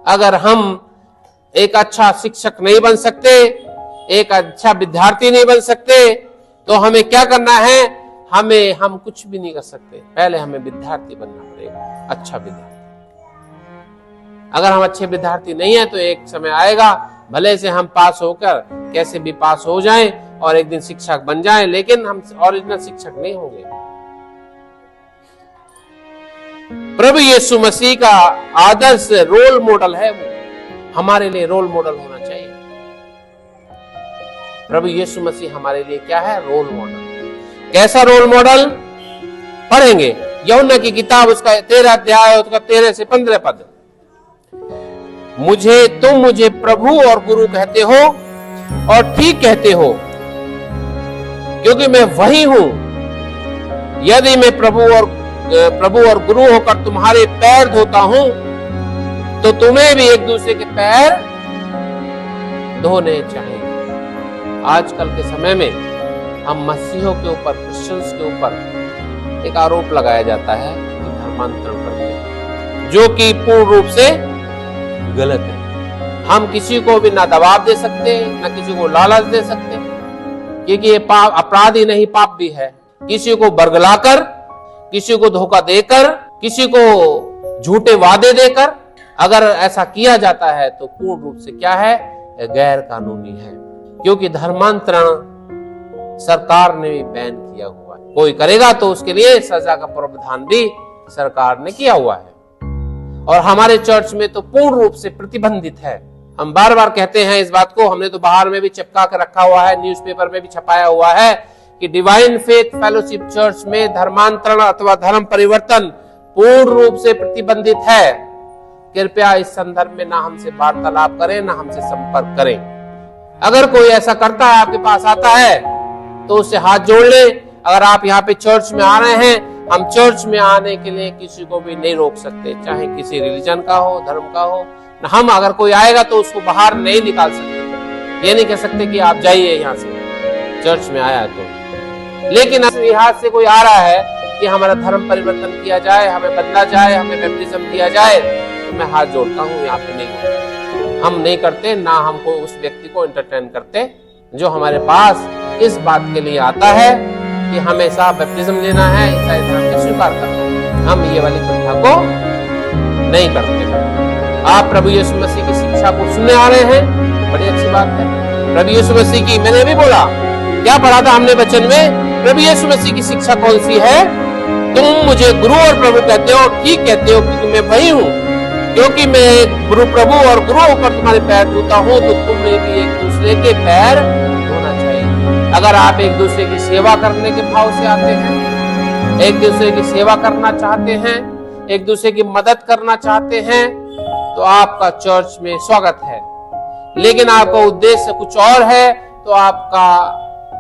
अगर हम एक अच्छा शिक्षक नहीं बन सकते, एक अच्छा विद्यार्थी नहीं बन सकते, तो हमें क्या करना है? हम कुछ भी नहीं कर सकते। पहले हमें विद्यार्थी बनना पड़ेगा, अच्छा विद्यार्थी। अगर हम अच्छे विद्यार्थी नहीं है तो एक समय आएगा, भले से हम पास होकर कैसे भी पास हो जाएं और एक दिन शिक्षक बन जाएं, लेकिन हम ओरिजिनल शिक्षक नहीं होंगे। प्रभु यीशु मसीह का आदर्श रोल मॉडल है, वो हमारे लिए रोल मॉडल होना चाहिए। प्रभु यीशु मसीह हमारे लिए क्या है? Role model. कैसा रोल मॉडल? पढ़ेंगे यूहन्ना की किताब, उसका 13 अध्याय, उसका 13 से 15 पद। तुम मुझे प्रभु और गुरु कहते हो और ठीक कहते हो, क्योंकि मैं वही हूं। यदि मैं प्रभु और गुरु होकर तुम्हारे पैर धोता हूं, तो तुम्हें भी एक दूसरे के पैर धोने चाहिए। आजकल के समय में हम मसीहों के ऊपर, क्रिश्चियंस के ऊपर एक आरोप लगाया जाता है कि धर्मांतरण करते हैं, जो कि पूर्ण रूप से गलत है। हम किसी को भी ना दबाव दे सकते, ना किसी को लालच दे सकते, क्योंकि ये पाप अपराध ही नहीं, पाप भी है। किसी को बरगलाकर, किसी को धोखा देकर, किसी को झूठे वादे देकर अगर ऐसा किया जाता है तो पूर्ण रूप से क्या है? गैर कानूनी है, क्योंकि धर्मांतरण सरकार ने भी बैन किया हुआ है। कोई करेगा तो उसके लिए सजा का प्रावधान भी सरकार ने किया हुआ है, और हमारे चर्च में तो पूर्ण रूप से प्रतिबंधित है। हम बार बार कहते हैं इस बात को, हमने तो बाहर में भी चिपका कर रखा हुआ है, न्यूज़पेपर में भी छपाया हुआ है कि डिवाइन फेथ फेलोशिप चर्च में धर्मांतरण अथवा धर्म परिवर्तन पूर्ण रूप से प्रतिबंधित है। कृपया इस संदर्भ में ना हमसे वार्तालाप करें, ना हमसे संपर्क करें। अगर कोई ऐसा करता है, आपके पास आता है, तो उससे हाथ जोड़ ले। अगर आप यहाँ पे चर्च में आ रहे हैं, हम चर्च में आने के लिए किसी को भी नहीं रोक सकते, चाहे किसी रिलीजन का हो, धर्म का हो। हम अगर कोई आएगा तो उसको बाहर नहीं निकाल सकते, ये नहीं कह सकते कि आप जाइए यहाँ से, चर्च में आया तो। लेकिन यहाँ से कोई आ रहा है कि हमारा धर्म परिवर्तन किया जाए, हमें बदला जाए, हमें बैप्टिज्म दिया जाए, तो मैं हाथ जोड़ता हूँ, यहाँ पे नहीं होता। हम नहीं करते, ना हमको उस व्यक्ति को एंटरटेन करते जो हमारे पास इस बात के लिए आता है कि हमेशा बैप्टिज्म लेना है, ईसाई धर्म को स्वीकार करना है। हम ये वाली प्रथा को नहीं करते। आप प्रभु यीशु मसीह की शिक्षा को सुनने आ रहे हैं, बड़ी अच्छी बात है। प्रभु यीशु मसीह की, मैंने भी बोला, क्या पढ़ा था हमने वचन में? प्रभु यीशु मसीह की शिक्षा कौन सी है? तुम मुझे गुरु और प्रभु कहते हो, ठीक कहते हो, क्योंकि मैं वही हूँ। क्योंकि मैं प्रभु और गुरु होकर तुम्हारे पैर धोता हूँ, तो तुम्हें भी एक दूसरे के पैर धोना चाहिए। अगर आप एक दूसरे की सेवा करने के भाव से आते हैं, एक दूसरे की सेवा करना चाहते हैं, एक दूसरे की मदद करना चाहते हैं, तो आपका चर्च में स्वागत है। लेकिन आपका उद्देश्य कुछ और है, तो आपका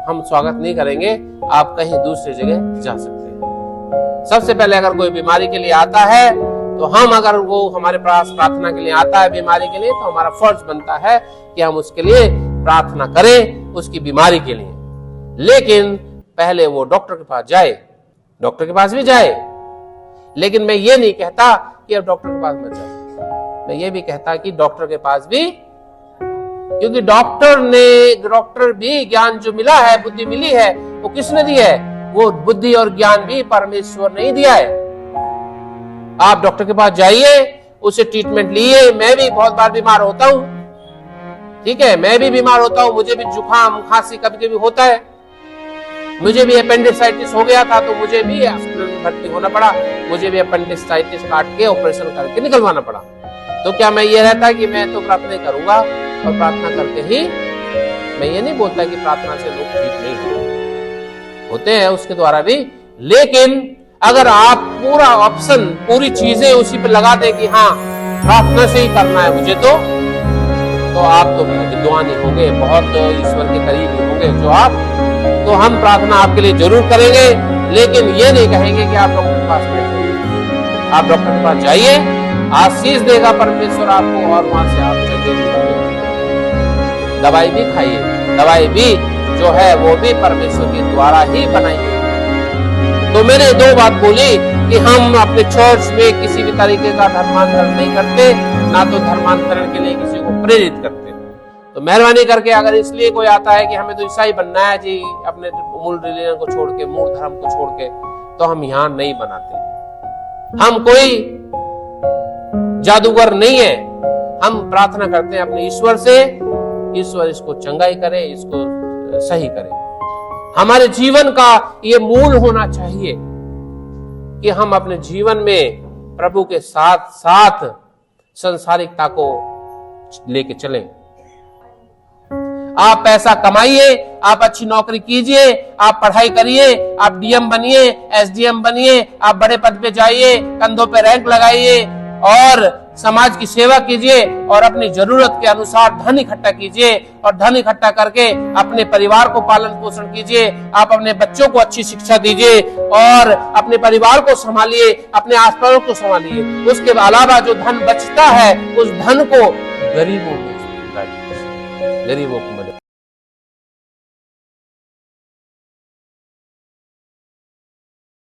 हम स्वागत नहीं करेंगे, आप कहीं दूसरी जगह जा सकते हैं। सबसे पहले अगर कोई बीमारी के लिए आता है, तो हम, अगर वो हमारे पास प्रार्थना के लिए आता है बीमारी के लिए, तो हमारा फर्ज बनता है कि हम उसके लिए प्रार्थना करें, उसकी बीमारी के लिए। लेकिन पहले वो डॉक्टर के पास जाए, डॉक्टर के पास भी जाए। लेकिन मैं ये नहीं कहता कि अब डॉक्टर के पास मत जाओ, मैं ये भी कहता कि डॉक्टर के पास भी, क्योंकि डॉक्टर भी ज्ञान जो मिला है, बुद्धि मिली है, वो किसने दी है? वो बुद्धि और ज्ञान भी परमेश्वर ने ही दिया है। आप डॉक्टर के पास जाइए, उसे ट्रीटमेंट लिए। मैं भी बहुत बार बीमार होता हूँ, ठीक है, मैं भी बीमार होता हूँ, मुझे भी जुकाम खांसी कभी कभी होता है। मुझे भी अपेंडिसाइटिस हो गया था, तो मुझे भी हॉस्पिटल में भर्ती होना पड़ा, मुझे भी अपेंडिसाइटिस काट के ऑपरेशन करके निकलवाना पड़ा। तो क्या मैं ये रहता कि मैं तो प्रार्थना करूंगा और प्रार्थना करके ही, मैं ये नहीं बोलता कि प्रार्थना से लोग ठीक नहीं होते हैं, उसके द्वारा भी। लेकिन अगर आप पूरा ऑप्शन, पूरी चीजें उसी पे लगा दे कि हाँ प्रार्थना से ही करना है मुझे, तो आप तो विद्वान ही होंगे, बहुत ईश्वर के करीब ही होंगे जो आप। तो हम प्रार्थना आपके लिए जरूर करेंगे, लेकिन ये नहीं कहेंगे कि आप डॉक्टर के पास बैठे। आप डॉक्टर के पास जाइए, आशीष देगा परमेश्वर आपको, और वहां से आप चलिए। दवाई भी खाइए, दवाई भी जो है वो भी परमेश्वर के द्वारा ही बनाई गई। तो मैंने दो बात बोली कि हम अपने चर्च में किसी भी तरीके का धर्मांतरण नहीं करते, ना तो धर्मांतरण के लिए किसी को प्रेरित करते। तो मेहरबानी करके अगर इसलिए कोई आता है कि हमें तो ईसाई बनना है जी, अपने मूल रिलीजन को छोड़ के, मूल धर्म को छोड़ के, तो हम यहां नहीं बनाते। हम कोई जादूगर नहीं है। हम प्रार्थना करते हैं अपने ईश्वर से, ईश्वर इसको चंगाई करे, इसको सही करे। हमारे जीवन का ये मूल होना चाहिए कि हम अपने जीवन में प्रभु के साथ साथ संसारिकता को लेके चलें। आप पैसा कमाइए, आप अच्छी नौकरी कीजिए, आप पढ़ाई करिए, आप डीएम बनिए, एसडीएम बनिए, आप बड़े पद पे जाइए, कंधों पे रैंक लगाइए और समाज की सेवा कीजिए और अपनी जरूरत के अनुसार धन इकट्ठा कीजिए और धन इकट्ठा करके अपने परिवार को पालन पोषण कीजिए। आप अपने बच्चों को अच्छी शिक्षा दीजिए और अपने परिवार को संभालिए, अपने आसपास को संभालिए। उसके अलावा जो धन बचता है उस धन को गरीबों को मदद